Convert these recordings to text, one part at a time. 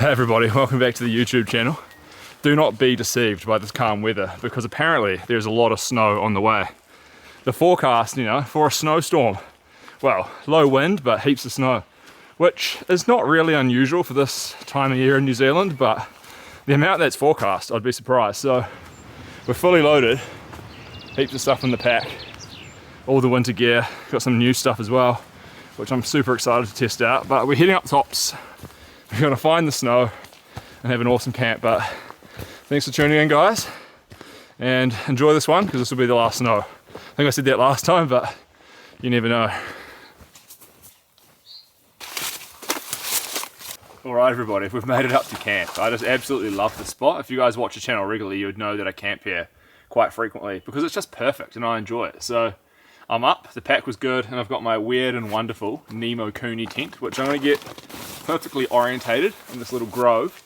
Hey everybody, welcome back to the YouTube channel. Do not be deceived by this calm weather because apparently there's a lot of snow on the way. The forecast, for a snowstorm, well, low wind but heaps of snow, which is not really unusual for this time of year in New Zealand, but the amount that's forecast, I'd be surprised. So we're fully loaded, heaps of stuff in the pack, all the winter gear, got some new stuff as well, which I'm super excited to test out. But we're heading up tops. We're gonna find the snow and have an awesome camp. But thanks for tuning in, guys, and enjoy this one because this will be the last snow. I think I said that last time, but you never know. Alright everybody, we've made it up to camp. I just absolutely love the spot. If you guys watch the channel regularly, you would know that I camp here quite frequently because it's just perfect and I enjoy it. So I'm up, the pack was good, and I've got my weird and wonderful Nemo Cooney tent, which I'm going to get perfectly orientated in this little grove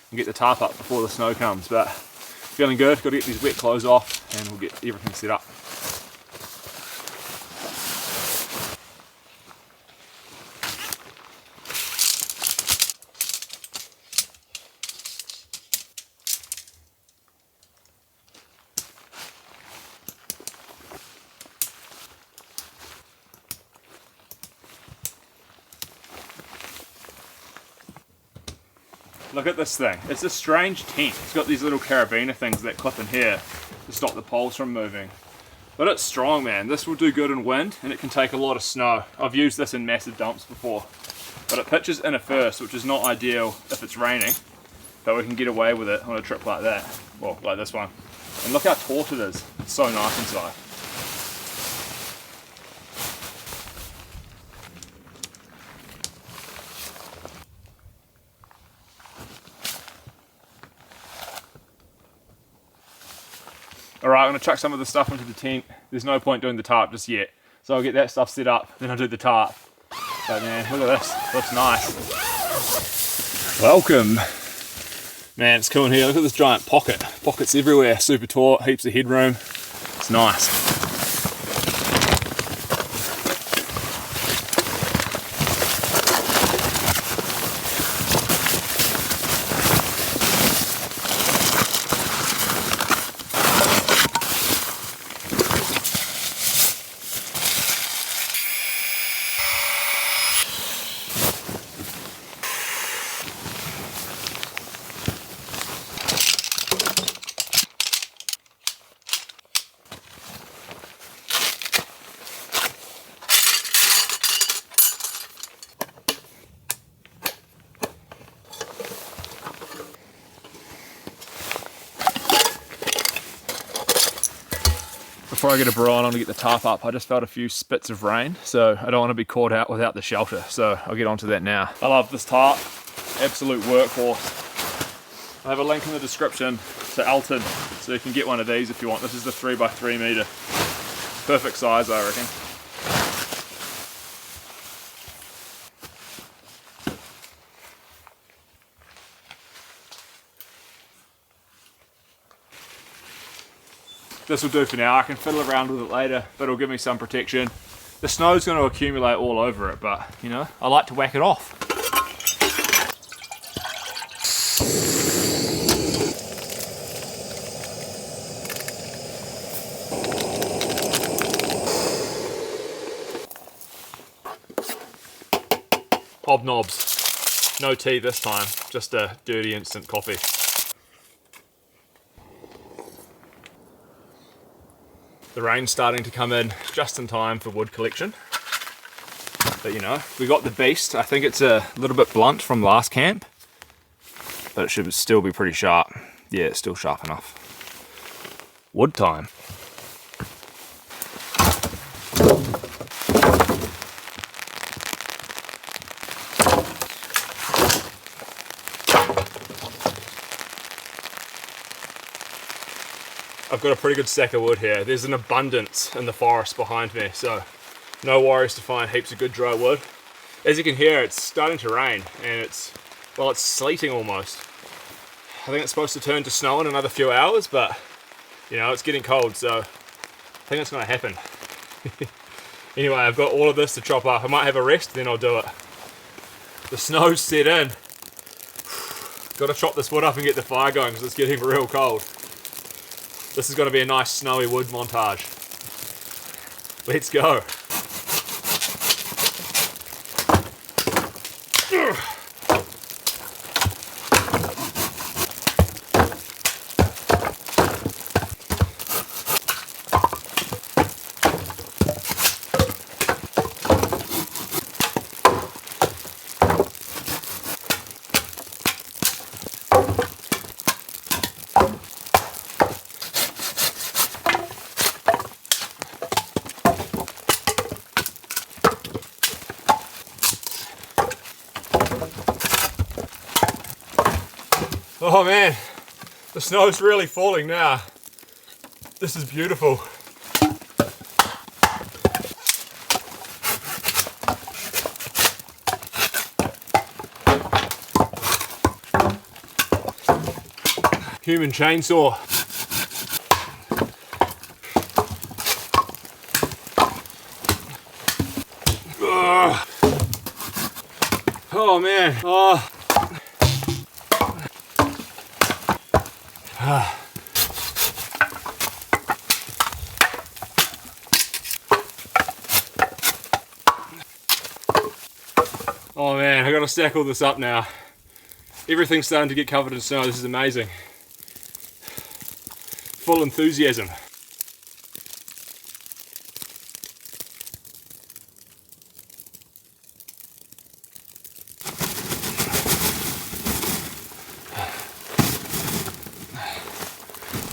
and get the tarp up before the snow comes. But feeling good, got to get these wet clothes off and we'll get everything set up. Look at this thing. It's a strange tent. It's got these little carabiner things that clip in here to stop the poles from moving. But it's strong, man. This will do good in wind and it can take a lot of snow. I've used this in massive dumps before. But it pitches in a first, which is not ideal if it's raining. But we can get away with it on a trip like that. Well, like this one. And look how taut it is. It's so nice inside. Alright, I'm going to chuck some of the stuff into the tent. There's no point doing the tarp just yet. So I'll get that stuff set up, then I'll do the tarp. But man, look at this. Looks nice. Welcome. Man, it's cool in here. Look at this giant pocket. Pockets everywhere. Super taut, heaps of headroom. It's nice. Before I get a bro on to get the tarp up, I just felt a few spits of rain, so I don't want to be caught out without the shelter, so I'll get onto that now. I love this tarp, absolute workhorse. I have a link in the description to Alton, so you can get one of these if you want. This is the 3x3 meter. Perfect size, I reckon. This will do for now. I can fiddle around with it later, but it'll give me some protection. The snow's going to accumulate all over it, but I like to whack it off. Hobnobs. No tea this time, just a dirty instant coffee. The rain's starting to come in just in time for wood collection. But we got the beast. I think it's a little bit blunt from last camp, but it should still be pretty sharp. Yeah, it's still sharp enough. Wood time. I've got a pretty good stack of wood here. There's an abundance in the forest behind me, so no worries to find heaps of good dry wood. As you can hear, it's starting to rain and it's sleeting almost. I think it's supposed to turn to snow in another few hours, but it's getting cold, so I think it's going to happen. Anyway, I've got all of this to chop up. I might have a rest, then I'll do it. The snow's set in. Got to chop this wood up and get the fire going because it's getting real cold. This is going to be a nice snowy wood montage. Let's go. Oh man, the snow's really falling now. This is beautiful. Human chainsaw. Ugh. Oh man, oh. Oh man, I gotta stack all this up now. Everything's starting to get covered in snow. This is amazing. Full enthusiasm.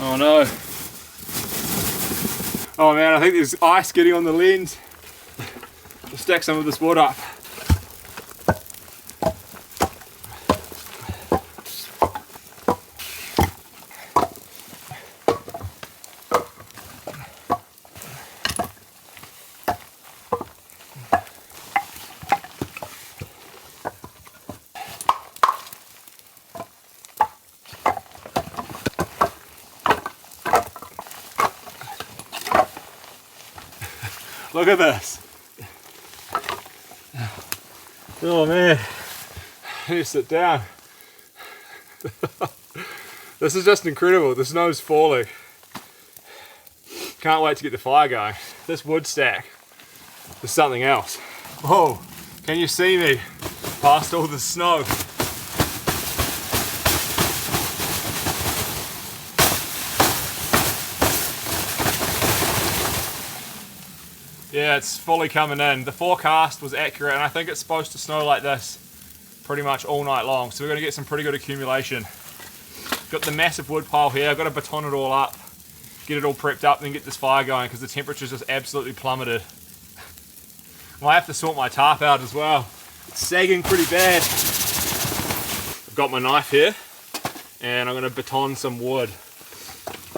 Oh no. Oh man, I think there's ice getting on the lens. I'll stack some of this wood up. Look at this. Oh man, I need to sit down. This is just incredible. The snow's falling. Can't wait to get the fire going. This wood stack is something else. Whoa, can you see me past all the snow? Yeah, it's fully coming in. The forecast was accurate and I think it's supposed to snow like this pretty much all night long. So we're going to get some pretty good accumulation. Got the massive wood pile here. I've got to baton it all up, get it all prepped up and then get this fire going because the temperature's just absolutely plummeted. I might have to sort my tarp out as well. It's sagging pretty bad. I've got my knife here and I'm going to baton some wood.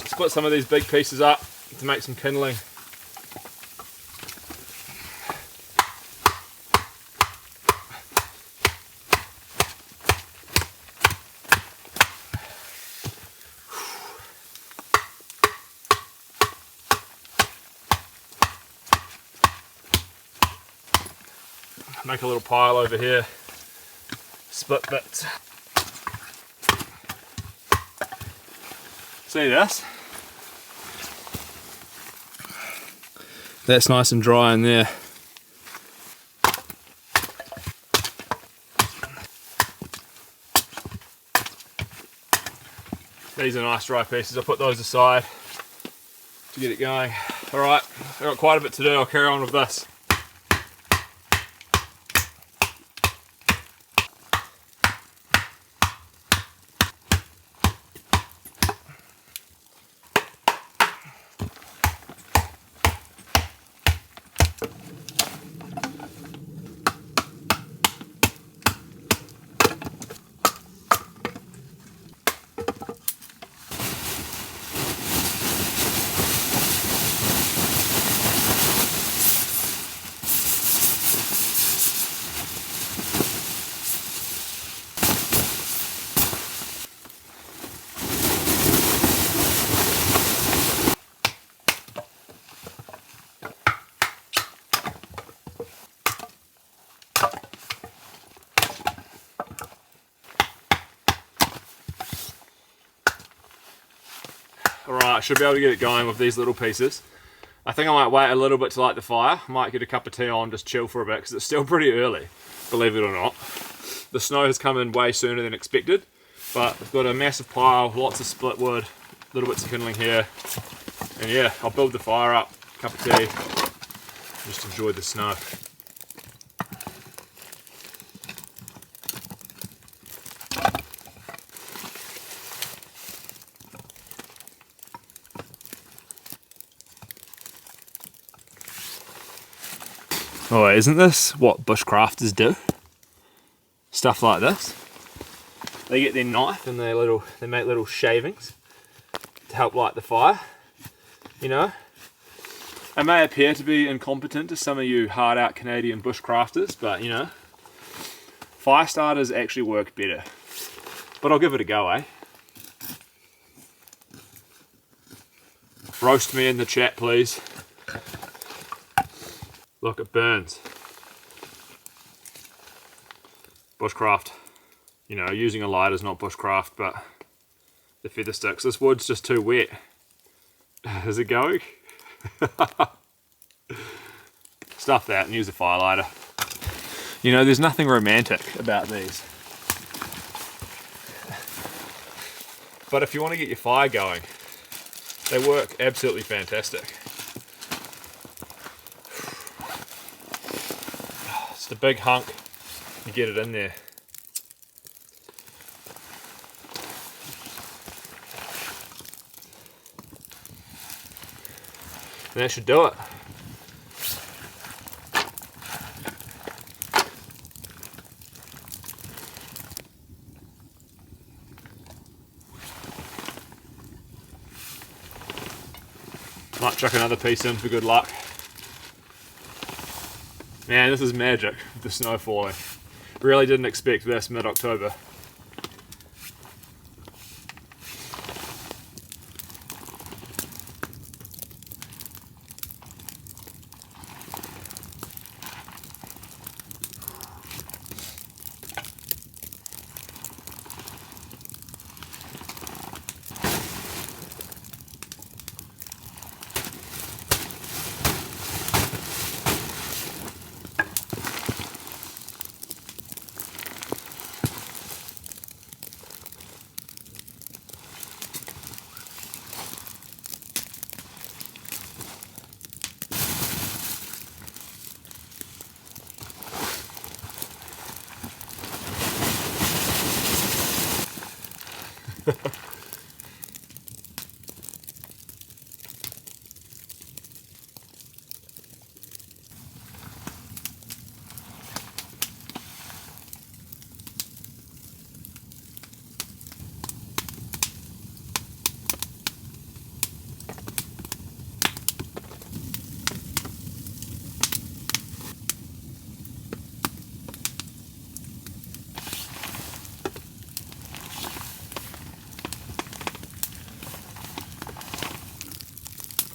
Split some of these big pieces up to make some kindling. Make a little pile over here, split bits. See this? That's nice and dry in there. These are nice dry pieces. I'll put those aside to get it going. Alright, I've got quite a bit to do. I'll carry on with this. Alright, should be able to get it going with these little pieces. I think I might wait a little bit to light the fire. I might get a cup of tea on, just chill for a bit, because it's still pretty early, believe it or not. The snow has come in way sooner than expected, but I've got a massive pile, lots of split wood, little bits of kindling here, and yeah, I'll build the fire up, cup of tea, just enjoy the snow. Oh, isn't this what bushcrafters do? Stuff like this. They get their knife and they make little shavings to help light the fire. You know, I may appear to be incompetent to some of you hard out Canadian bushcrafters, but you know, fire starters actually work better. But I'll give it a go, eh? Roast me in the chat, please. Look, it burns. Bushcraft. You know, using a lighter is not bushcraft, but the feather sticks. This wood's just too wet. Is it going? Stuff that and use a fire lighter. You know, there's nothing romantic about these. But if you want to get your fire going, they work absolutely fantastic. Just a big hunk, you get it in there. And that should do it. Might chuck another piece in for good luck. Man, this is magic, the snow falling. Really didn't expect this mid-October.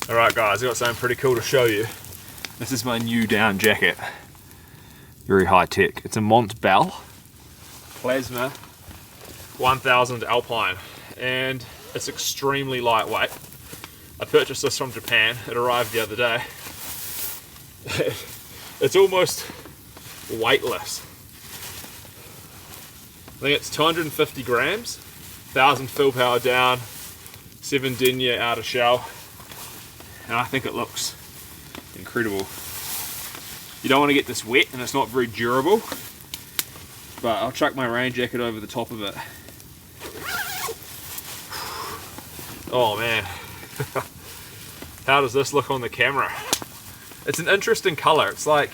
Alright guys, I've got something pretty cool to show you. This is my new down jacket. Very high tech. It's a Mont Bell Plasma 1000 Alpine and it's extremely lightweight. I purchased this from Japan. It arrived the other day. It's almost weightless. I think it's 250 grams, 1000 fill power down, 7 denier outer shell. And I think it looks incredible. You don't want to get this wet and it's not very durable, but I'll chuck my rain jacket over the top of it. Oh man, how does this look on the camera? It's an interesting color. It's like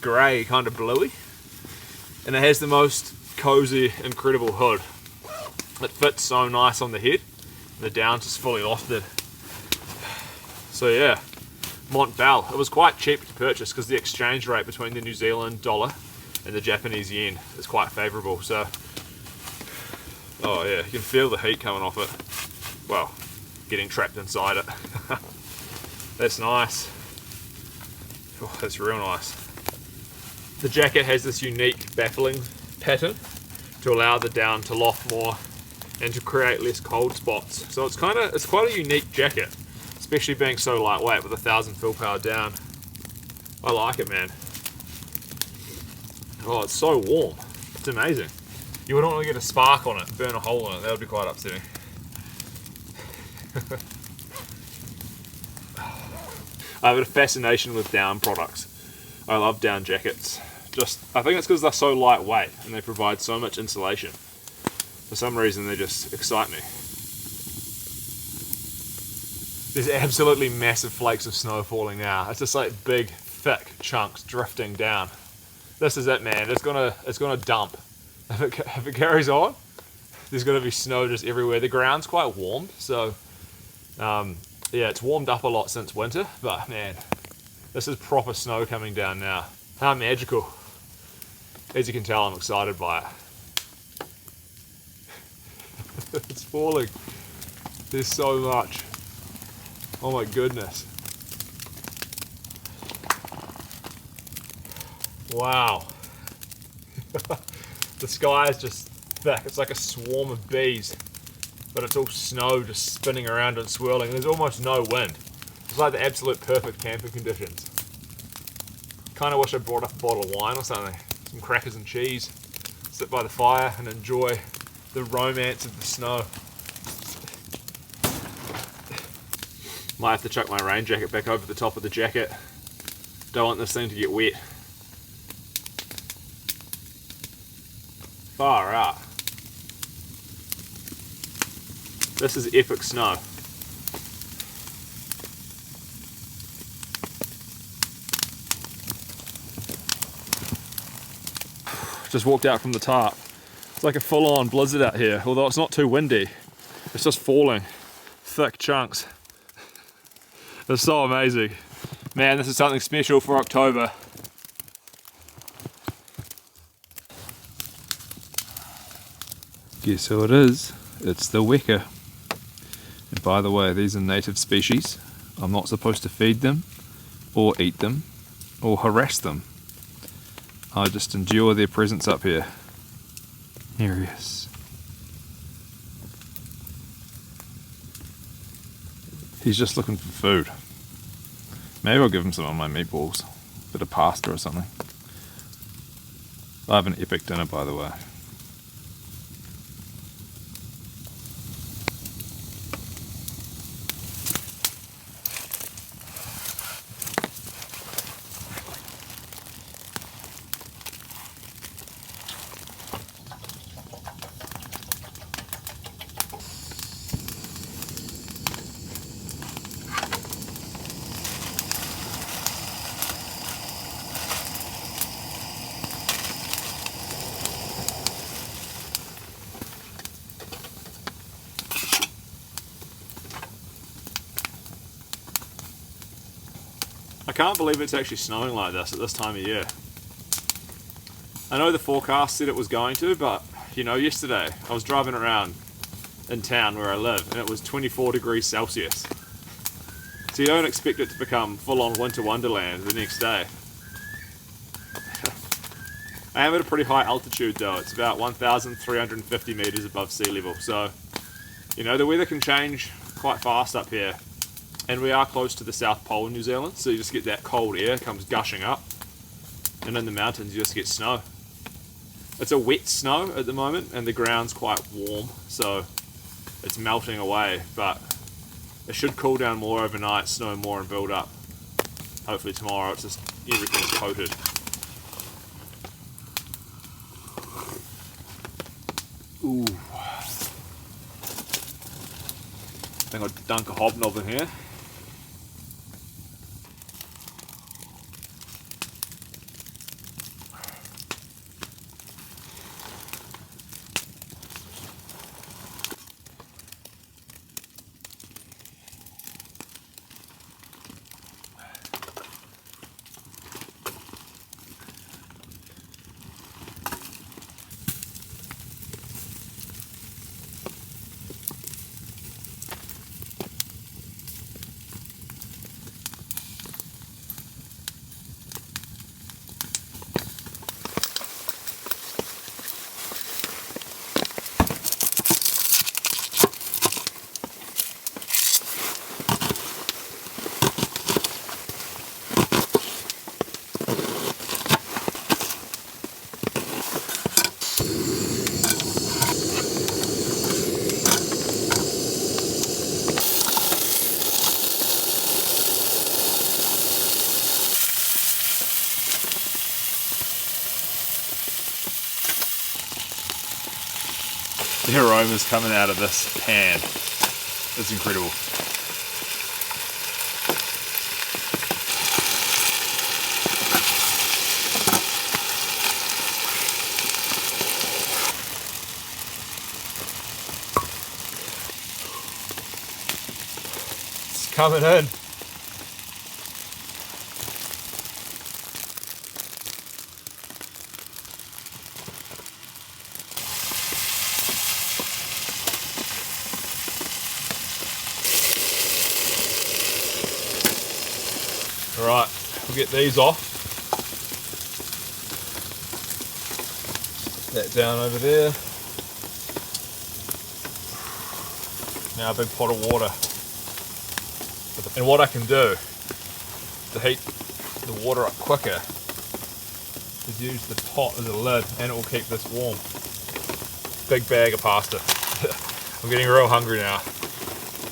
grey, kind of bluey, and it has the most cozy, incredible hood. It fits so nice on the head. The down's just fully lofted. So yeah, Mont Bell. It was quite cheap to purchase because the exchange rate between the New Zealand dollar and the Japanese yen is quite favourable. So, oh yeah, you can feel the heat coming off it. Well, getting trapped inside it. That's nice. Oh, that's real nice. The jacket has this unique baffling pattern to allow the down to loft more and to create less cold spots. So it's quite a unique jacket, especially being so lightweight with 1,000 fill power down. I like it, man. Oh, it's so warm. It's amazing. You wouldn't want to get a spark on it, burn a hole in it. That would be quite upsetting. I have a fascination with down products. I love down jackets. I think it's because they're so lightweight and they provide so much insulation. For some reason, they just excite me. There's absolutely massive flakes of snow falling now. It's just like big, thick chunks drifting down. This is it, man. It's gonna dump. If it carries on, there's gonna be snow just everywhere. The ground's quite warm, so yeah, it's warmed up a lot since winter, but man, this is proper snow coming down now. How magical. As you can tell, I'm excited by it. It's falling. There's so much. Oh my goodness. Wow. The sky is just thick. It's like a swarm of bees, but it's all snow just spinning around and swirling. There's almost no wind. It's like the absolute perfect camping conditions. Kind of wish I brought up a bottle of wine or something. Some crackers and cheese. Sit by the fire and enjoy the romance of the snow. Might have to chuck my rain jacket back over the top of the jacket. Don't want this thing to get wet. Far out. This is epic snow. Just walked out from the Tarp. It's like a full-on blizzard out here, although it's not too windy. It's just falling. Thick chunks. It's so amazing. Man, this is something special for October. Guess who it is? It's the weka. And by the way, these are native species. I'm not supposed to feed them, or eat them, or harass them. I just endure their presence up here. Here he is. He's just looking for food. Maybe I'll give him some of my meatballs. A bit of pasta or something. I have an epic dinner, by the way. I can't believe it's actually snowing like this at this time of year. I know the forecast said it was going to, but you know, yesterday I was driving around in town where I live and it was 24 degrees Celsius. So you don't expect it to become full-on winter wonderland the next day. I am at a pretty high altitude though. It's about 1,350 meters above sea level, so you know, the weather can change quite fast up here. And we are close to the South Pole in New Zealand, so you just get that cold air comes gushing up. And in the mountains you just get snow. It's a wet snow at the moment and the ground's quite warm, so it's melting away, but it should cool down more overnight, snow more and build up. Hopefully tomorrow it's just everything's coated. Ooh. I think I'll dunk a hobnob in here. The aromas coming out of this pan. It's incredible. It's coming in. Alright, we'll get these off. That down over there. Now a big pot of water. And what I can do to heat the water up quicker is use the pot as a lid and it will keep this warm. Big bag of pasta. I'm getting real hungry now.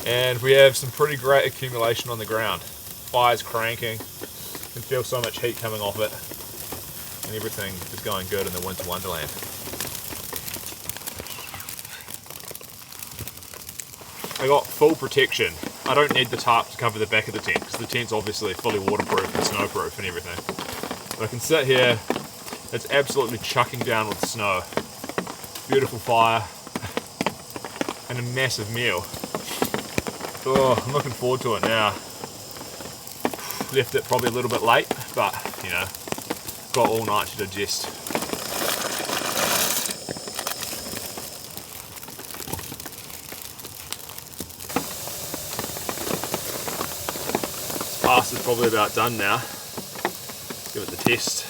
And we have some pretty great accumulation on the ground. Fire's cranking, you can feel so much heat coming off it, and everything is going good in the winter wonderland. I got full protection. I don't need the tarp to cover the back of the tent, because the tent's obviously fully waterproof and snowproof and everything. But I can sit here, it's absolutely chucking down with snow. Beautiful fire, and a massive meal. Oh, I'm looking forward to it now. Left it probably a little bit late, but you know, got all night to digest. This pasta's probably about done now. Give it the test.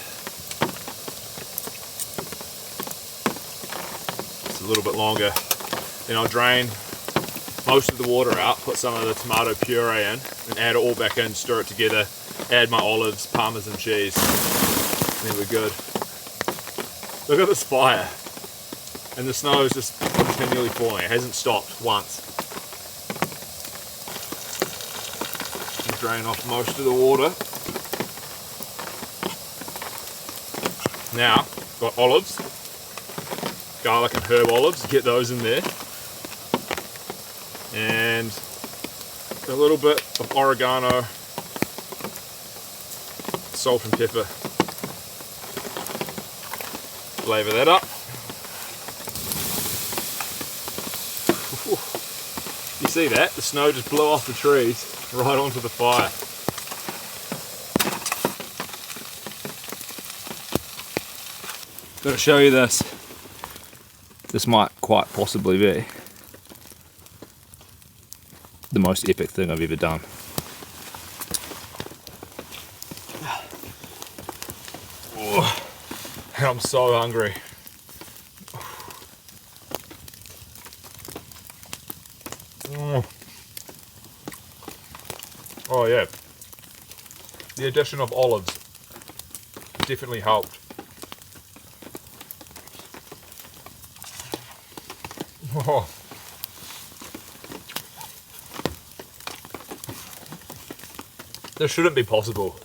It's a little bit longer. Then I'll drain most of the water out, put some of the tomato puree in, and add it all back in, stir it together, add my olives, parmesan cheese, and then we're good. Look at this fire. And the snow is just continually falling. It hasn't stopped once. Drain off most of the water. Now, got olives, garlic and herb olives, get those in there. And a little bit of oregano, salt and pepper. Flavor that up. You see that? The snow just blew off the trees right onto the fire. Gotta show you this. This might quite possibly be the most epic thing I've ever done. Oh, and I'm so hungry. Oh yeah, the addition of olives definitely helped. Oh. This shouldn't be possible,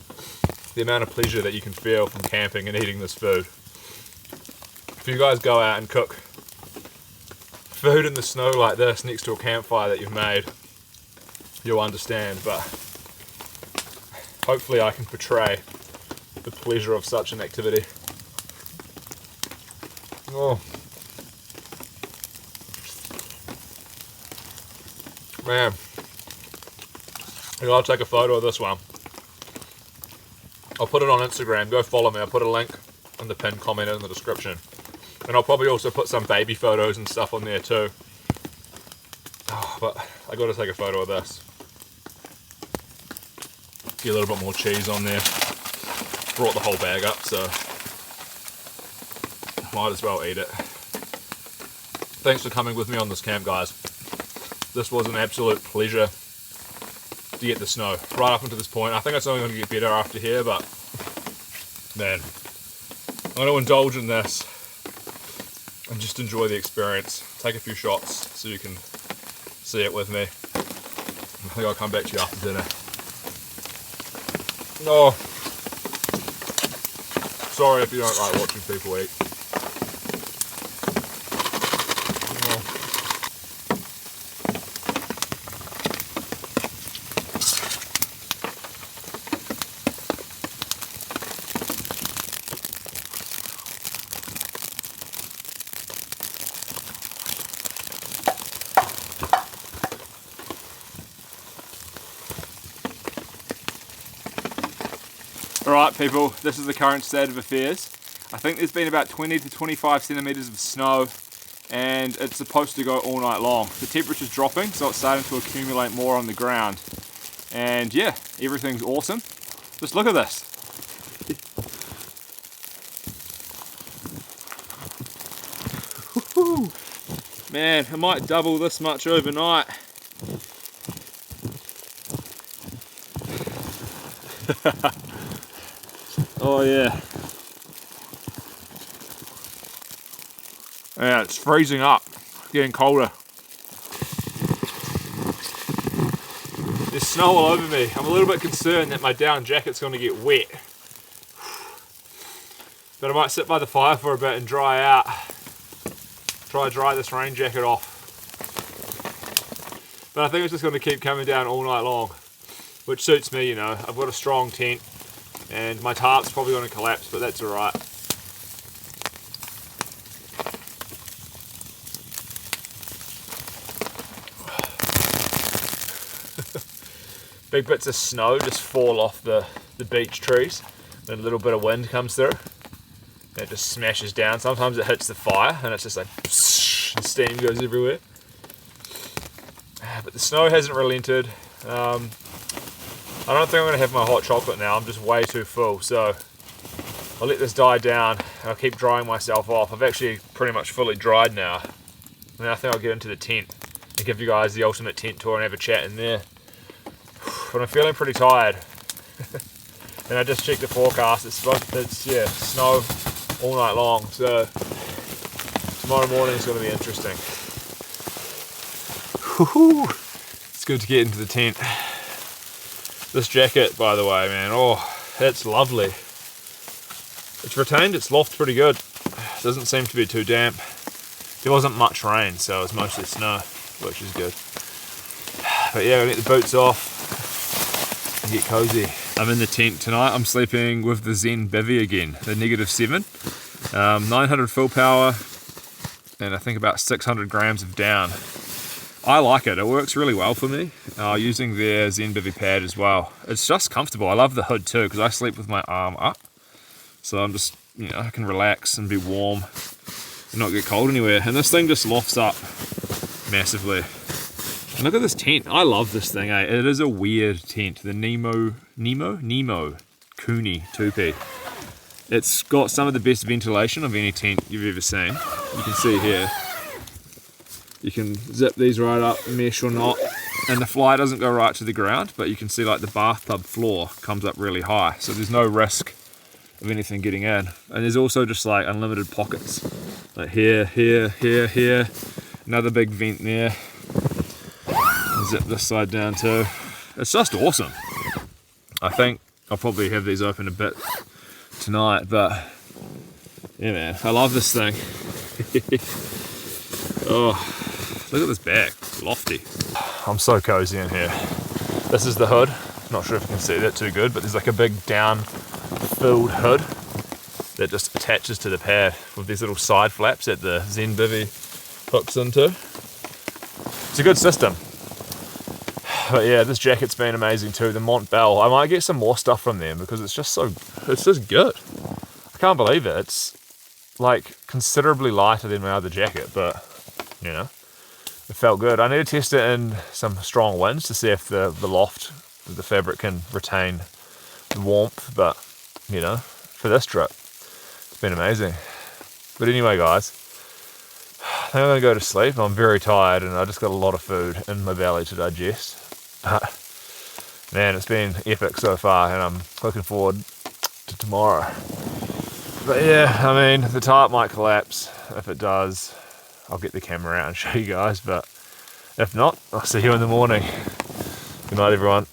the amount of pleasure that you can feel from camping and eating this food. If you guys go out and cook food in the snow like this next to a campfire that you've made, you'll understand, but hopefully I can portray the pleasure of such an activity. Oh. Man. I'll take a photo of this one. I'll put it on Instagram, go follow me, I'll put a link in the pinned comment in the description. And I'll probably also put some baby photos and stuff on there too. Oh, but I gotta take a photo of this. Get a little bit more cheese on there. Brought the whole bag up, so might as well eat it. Thanks for coming with me on this camp, guys. This was an absolute pleasure to get the snow right up until this point. I think it's only going to get better after here, but man, I'm going to indulge in this and just enjoy the experience. Take a few shots so you can see it with me. I think I'll come back to you after dinner. No, sorry if you don't like watching people eat. Oh. Alright people, this is the current state of affairs. I think there's been about 20 to 25 centimeters of snow and it's supposed to go all night long. The temperature's dropping, so it's starting to accumulate more on the ground. And yeah, everything's awesome. Just look at this. Man, I might double this much overnight. Oh yeah. Yeah, it's freezing up, getting colder. There's snow all over me. I'm a little bit concerned that my down jacket's going to get wet. But I might sit by the fire for a bit and dry out. Try to dry this rain jacket off. But I think it's just going to keep coming down all night long, which suits me, you know. I've got a strong tent and my tarp's probably going to collapse, but that's alright. Big bits of snow just fall off the beech trees. Then a little bit of wind comes through. And it just smashes down. Sometimes it hits the fire and it's just like psh, and steam goes everywhere. But the snow hasn't relented. I don't think I'm going to have my hot chocolate now. I'm just way too full. So I'll let this die down and I'll keep drying myself off. I've actually pretty much fully dried now. And I think I'll get into the tent and give you guys the ultimate tent tour and have a chat in there. But I'm feeling pretty tired. And I just checked the forecast. It's snow all night long. So tomorrow morning is going to be interesting. Woohoo! It's good to get into the tent. This jacket, by the way, man, oh, it's lovely. It's retained its loft pretty good. Doesn't seem to be too damp. There wasn't much rain, so it was mostly snow, which is good. But yeah, we'll get the boots off and get cozy. I'm in the tent tonight. I'm sleeping with the Zen bivvy again, the -7. 900 fill power and I think about 600 grams of down. I like it. It works really well for me. Using their Zen bivvy pad as well. It's just comfortable. I love the hood too because I sleep with my arm up. So I'm just, you know, I can relax and be warm and not get cold anywhere. And this thing just lofts up massively. And look at this tent. I love this thing, eh? It is a weird tent. The Nemo Cooney 2P. It's got some of the best ventilation of any tent you've ever seen. You can see here. You can zip these right up, mesh or not, and the fly doesn't go right to the ground, but you can see like the bathtub floor comes up really high, so there's no risk of anything getting in. And there's also just like unlimited pockets, like here, here, here, here, another big vent there. And zip this side down too. It's just awesome. I think I'll probably have these open a bit tonight, but yeah, man, I love this thing. Oh, look at this back, lofty. I'm so cozy in here. This is the hood. Not sure if you can see that too good, but there's like a big down-filled hood that just attaches to the pad with these little side flaps that the Zen bivvy hooks into. It's a good system. But yeah, this jacket's been amazing too. The Montbell. I might get some more stuff from them because it's just good. I can't believe it. It's like considerably lighter than my other jacket, but you know, it felt good. I need to test it in some strong winds to see if the loft, the fabric can retain the warmth, but you know, for this trip, it's been amazing. But anyway, guys, I think I'm gonna go to sleep. I'm very tired and I just got a lot of food in my belly to digest. But man, it's been epic so far and I'm looking forward to tomorrow. But yeah, I mean, the tarp might collapse. If it does, I'll get the camera out and show you guys, but if not, I'll see you in the morning. Good night, everyone.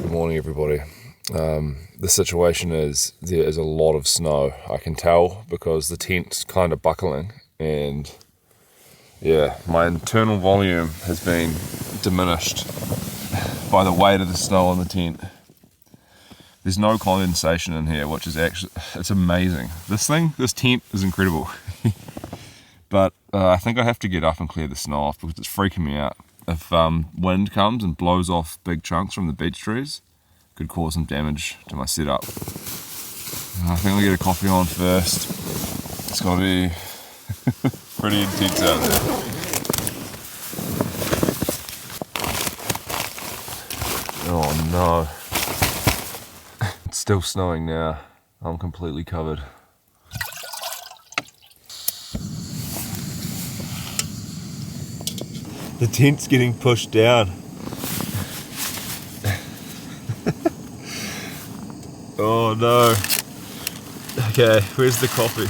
Good morning, everybody. The situation is there is a lot of snow. I can tell because the tent's kind of buckling and yeah, my internal volume has been diminished by the weight of the snow on the tent. There's no condensation in here, which is actually, it's amazing. This tent is incredible. But I think I have to get up and clear the snow off because it's freaking me out. If wind comes and blows off big chunks from the beech trees, it could cause some damage to my setup. I think I'll get a coffee on first. It's gotta be pretty intense out there. Oh no. It's still snowing now. I'm completely covered. The tent's getting pushed down. Oh no. Okay, where's the coffee?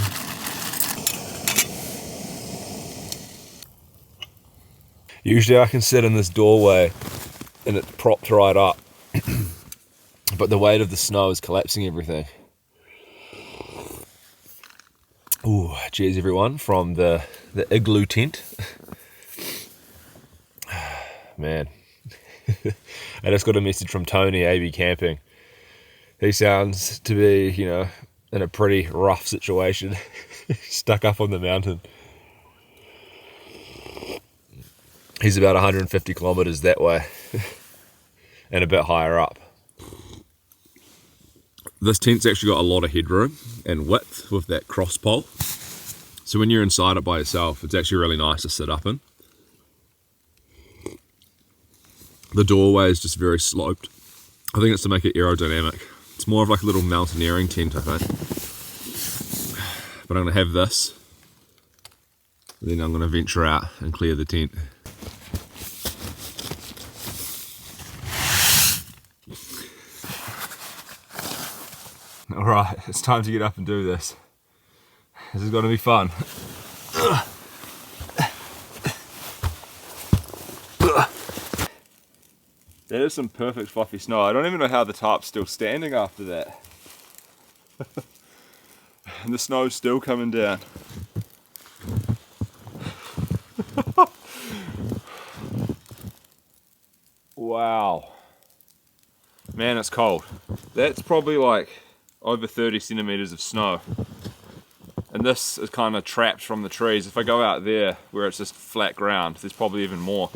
Usually I can sit in this doorway and it's propped right up. But the weight of the snow is collapsing everything. Ooh, cheers everyone from the igloo tent. Man, I just got a message from Tony, AB Camping. He sounds to be, you know, in a pretty rough situation, stuck up on the mountain. He's about 150 kilometers that way and a bit higher up. This tent's actually got a lot of headroom and width with that cross pole. So when you're inside it by yourself, it's actually really nice to sit up in. The doorway is just very sloped. I think it's to make it aerodynamic. It's more of like a little mountaineering tent, I think. But I'm gonna have this, then I'm gonna venture out and clear the tent. Alright, it's time to get up and do this. This is gonna be fun. That is some perfect fluffy snow. I don't even know how the tarp's still standing after that. And the snow's still coming down. Wow. Man, it's cold. That's probably like over 30 centimeters of snow. And this is kind of trapped from the trees. If I go out there where it's just flat ground, there's probably even more.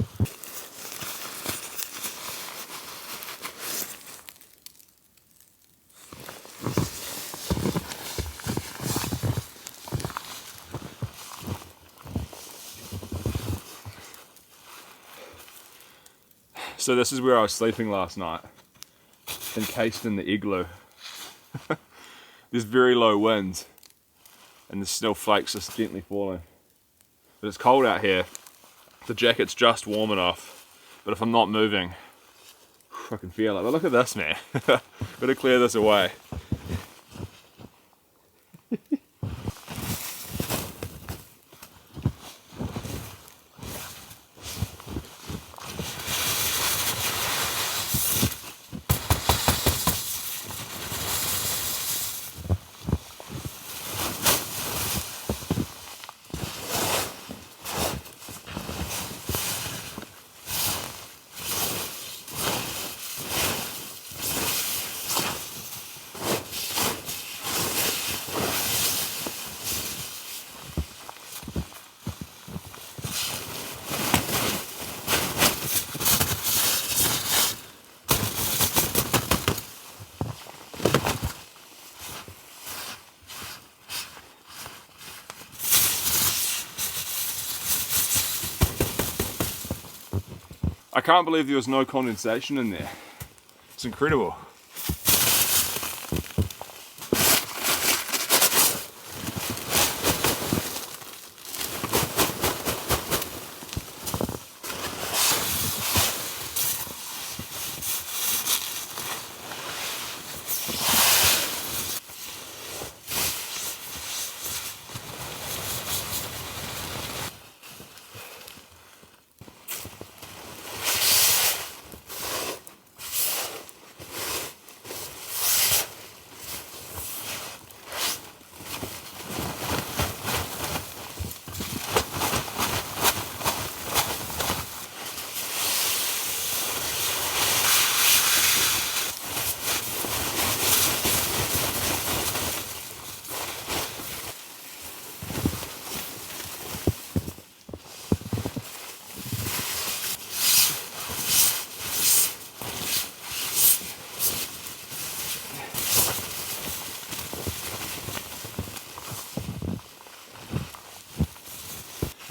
So this is where I was sleeping last night, encased in the igloo. There's very low winds and the snow flakes just gently falling. But it's cold out here. The jacket's just warm enough, but if I'm not moving, I can feel it. But look at this, man. Gotta clear this away. I can't believe there was no condensation in there. It's incredible.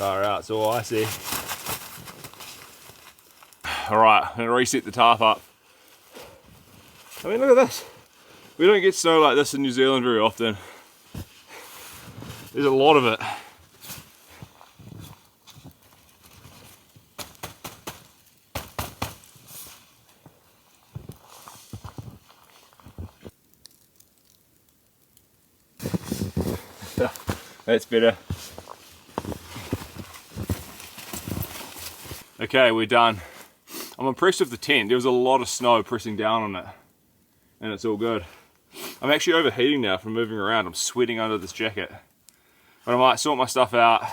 Far out, it's all icy. Alright, I'm gonna reset the tarp up. I mean, look at this. We don't get snow like this in New Zealand very often. There's a lot of it. That's better. Okay, we're done. I'm impressed with the tent. There was a lot of snow pressing down on it, and it's all good. I'm actually overheating now from moving around. I'm sweating under this jacket. But I might sort my stuff out.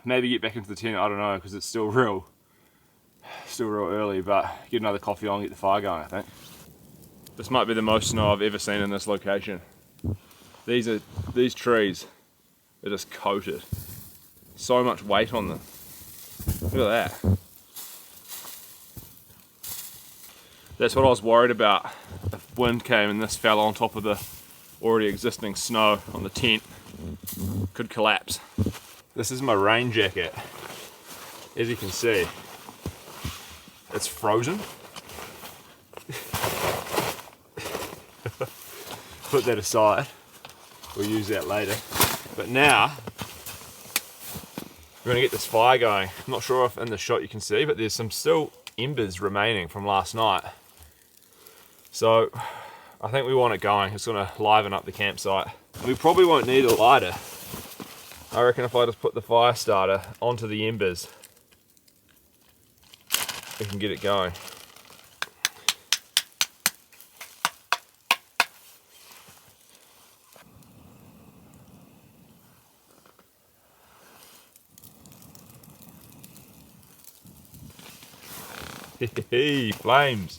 Maybe get back into the tent, I don't know, because it's still real early, but get another coffee on, get the fire going, I think. This might be the most snow I've ever seen in this location. These trees are just coated. So much weight on them. Look at that. That's what I was worried about. If wind came and this fell on top of the already existing snow on the tent, could collapse. This is my rain jacket. As you can see, it's frozen. Put that aside. We'll use that later. But now, we're gonna get this fire going. I'm not sure if in the shot you can see, but there's some still embers remaining from last night. So, I think we want it going. It's gonna liven up the campsite. We probably won't need a lighter. I reckon if I just put the fire starter onto the embers, we can get it going. Hey, flames.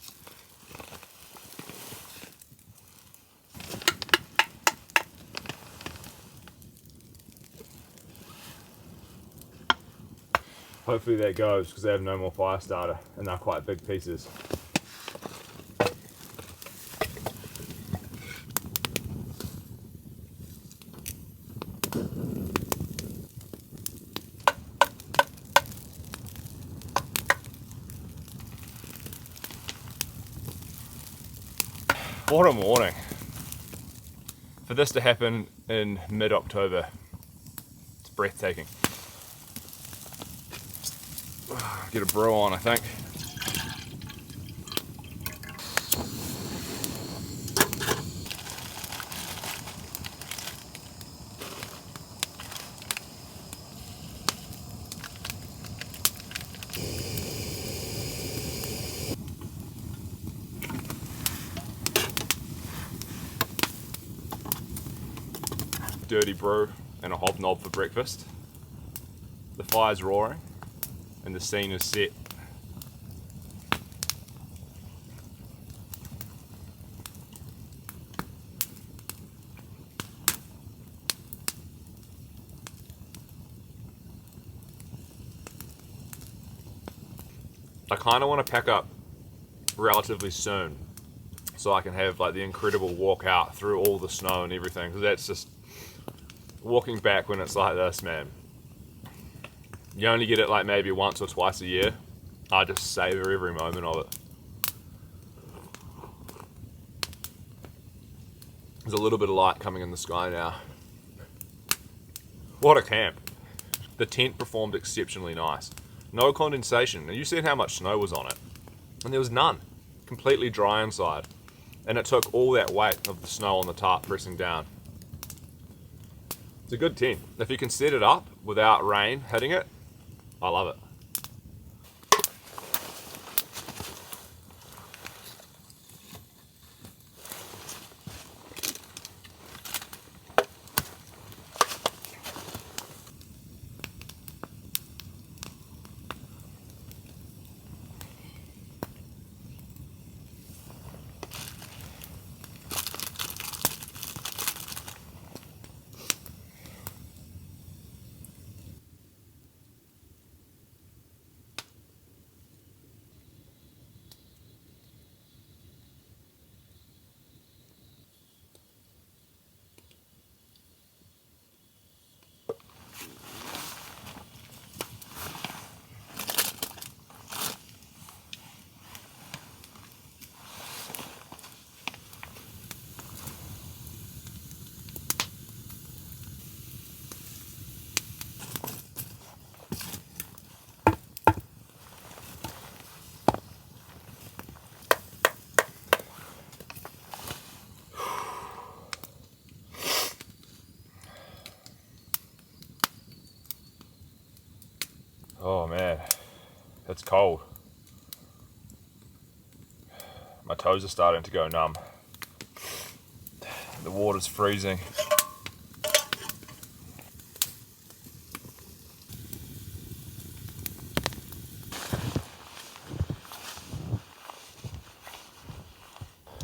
Hopefully that goes, because they have no more fire starter and they're quite big pieces. What a morning. For this to happen in mid-October, it's breathtaking. Get a brew on, I think. Dirty brew and a hobnob for breakfast. The fire's roaring and the scene is set. I kind of want to pack up relatively soon so I can have like the incredible walk out through all the snow and everything, because that's just walking back when it's like this, man. You only get it like maybe once or twice a year. I just savor every moment of it. There's a little bit of light coming in the sky now. What a camp. The tent performed exceptionally nice. No condensation. And you seen how much snow was on it. And there was none. Completely dry inside. And it took all that weight of the snow on the tarp pressing down. It's a good tent. If you can set it up without rain hitting it, I love it. Oh man, it's cold. My toes are starting to go numb. The water's freezing.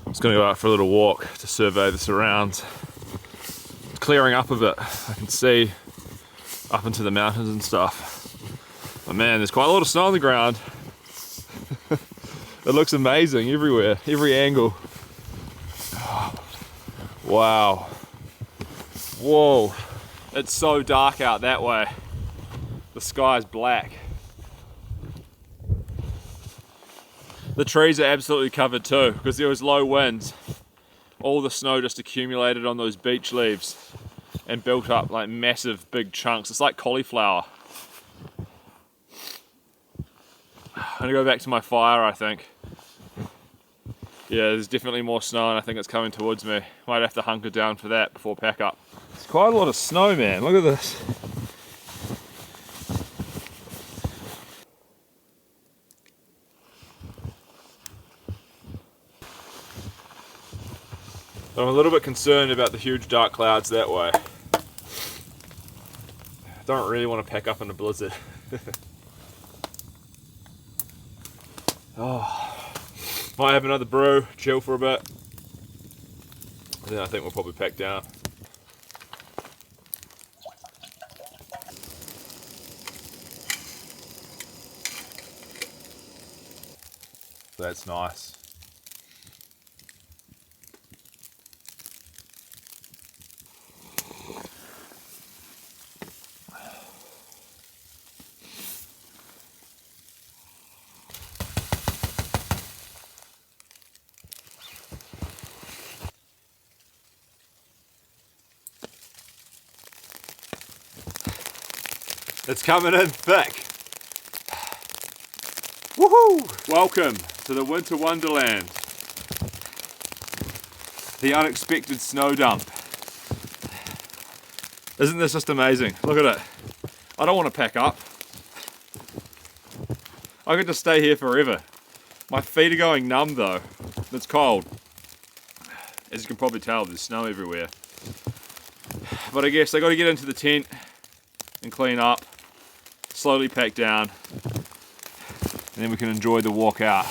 I'm just going to go out for a little walk to survey the surrounds. It's clearing up a bit. I can see up into the mountains and stuff. But man, there's quite a lot of snow on the ground. It looks amazing everywhere, every angle. Wow. Whoa. It's so dark out that way. The sky's black. The trees are absolutely covered too, because there was low winds. All the snow just accumulated on those beech leaves and built up like massive big chunks. It's like cauliflower. I'm gonna go back to my fire, I think. Yeah, there's definitely more snow and I think it's coming towards me. Might have to hunker down for that before pack up. It's quite a lot of snow, man. Look at this. I'm a little bit concerned about the huge dark clouds that way. I don't really want to pack up in a blizzard. Oh. Might have another brew, chill for a bit, and then I think we'll probably pack down. That's nice. It's coming in thick. Woohoo! Welcome to the winter wonderland. The unexpected snow dump. Isn't this just amazing? Look at it. I don't want to pack up. I could just stay here forever. My feet are going numb though. It's cold. As you can probably tell, there's snow everywhere. But I guess I got to get into the tent and clean up. Slowly pack down, and then we can enjoy the walk out.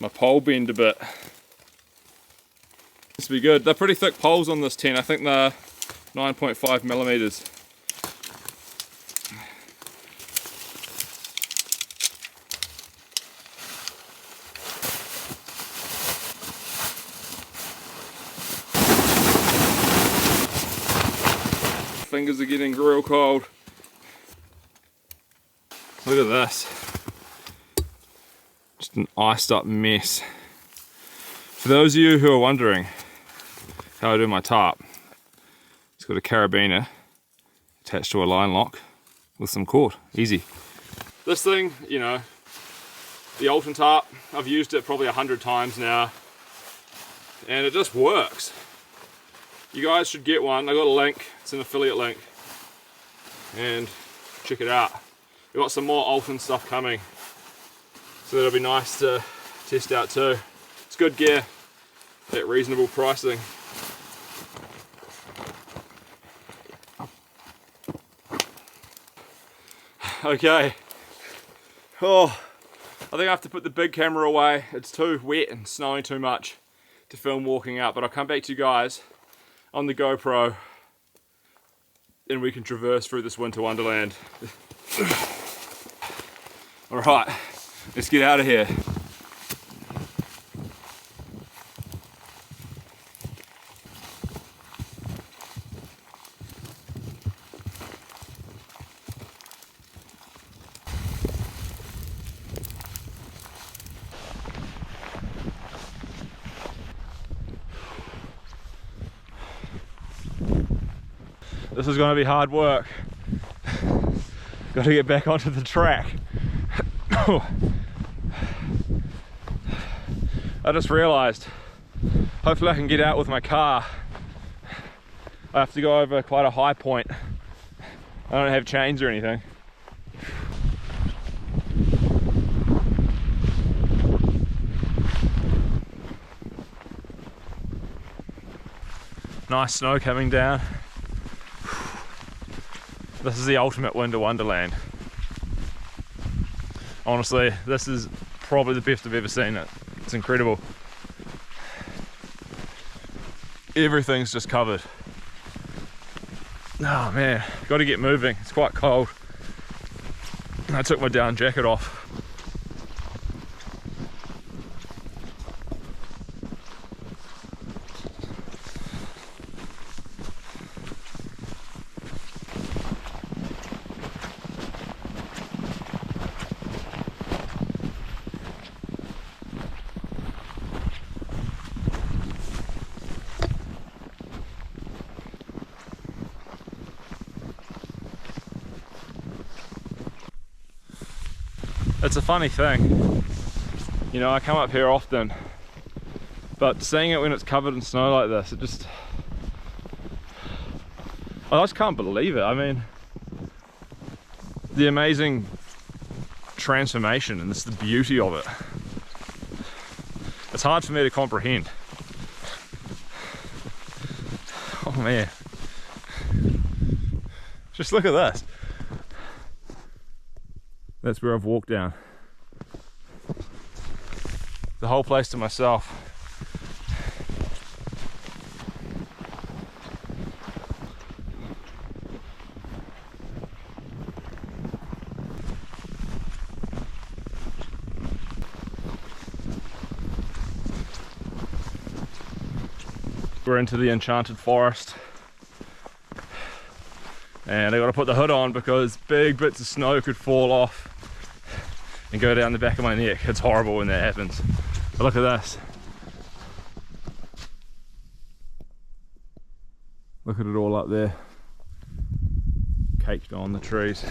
My pole bend a bit. This will be good. They're pretty thick poles on this tent. I think they're 9.5 millimeters. Fingers are getting real cold. Look at this. Just an iced up mess. For those of you who are wondering how I do my tarp, it's got a carabiner attached to a line lock with some cord. Easy. This thing, you know, the Alton tarp, I've used it probably 100 times now and it just works. You guys should get one. I got a link, it's an affiliate link, and check it out. We've got some more Alton stuff coming, so that'll be nice to test out too. It's good gear at reasonable pricing. Okay. Oh, I think I have to put the big camera away. It's too wet and snowing too much to film walking out, but I'll come back to you guys on the GoPro and we can traverse through this winter wonderland. Alright, let's get out of here. This is going to be hard work. Got to get back onto the track. I just realized, hopefully I can get out with my car. I have to go over quite a high point. I don't have chains or anything. Nice snow coming down. This is the ultimate winter wonderland. Honestly, this is probably the best I've ever seen it. It's incredible. Everything's just covered. Oh man, got to get moving. It's quite cold. I took my down jacket off. It's a funny thing, you know, I come up here often, but seeing it when it's covered in snow like this, I just can't believe it. I mean, the amazing transformation and the beauty of it. It's hard for me to comprehend. Oh man, just look at this. That's where I've walked down. The whole place to myself. We're into the enchanted forest. And I gotta put the hood on because big bits of snow could fall off and go down the back of my neck. It's horrible when that happens. But look at this. Look at it all up there. Caked on the trees.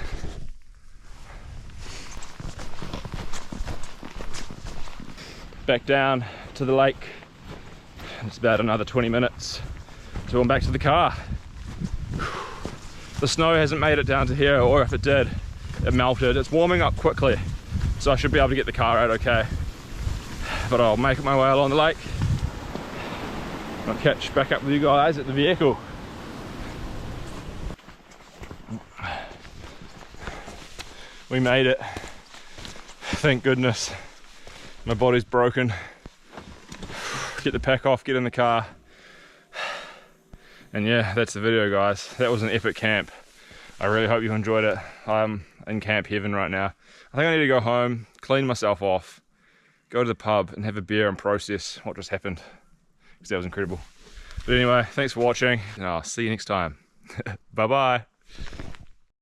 Back down to the lake. It's about another 20 minutes till I'm back to the car. The snow hasn't made it down to here, or if it did, it melted. It's warming up quickly, so I should be able to get the car out okay. But I'll make my way along the lake. I'll catch back up with you guys at the vehicle. We made it. Thank goodness. My body's broken. Get the pack off, get in the car. And yeah, that's the video, guys. That was an epic camp. I really hope you enjoyed it. I'm in camp heaven right now. I think I need to go home, clean myself off, go to the pub and have a beer and process what just happened, because that was incredible. But anyway, thanks for watching, and I'll see you next time. Bye bye.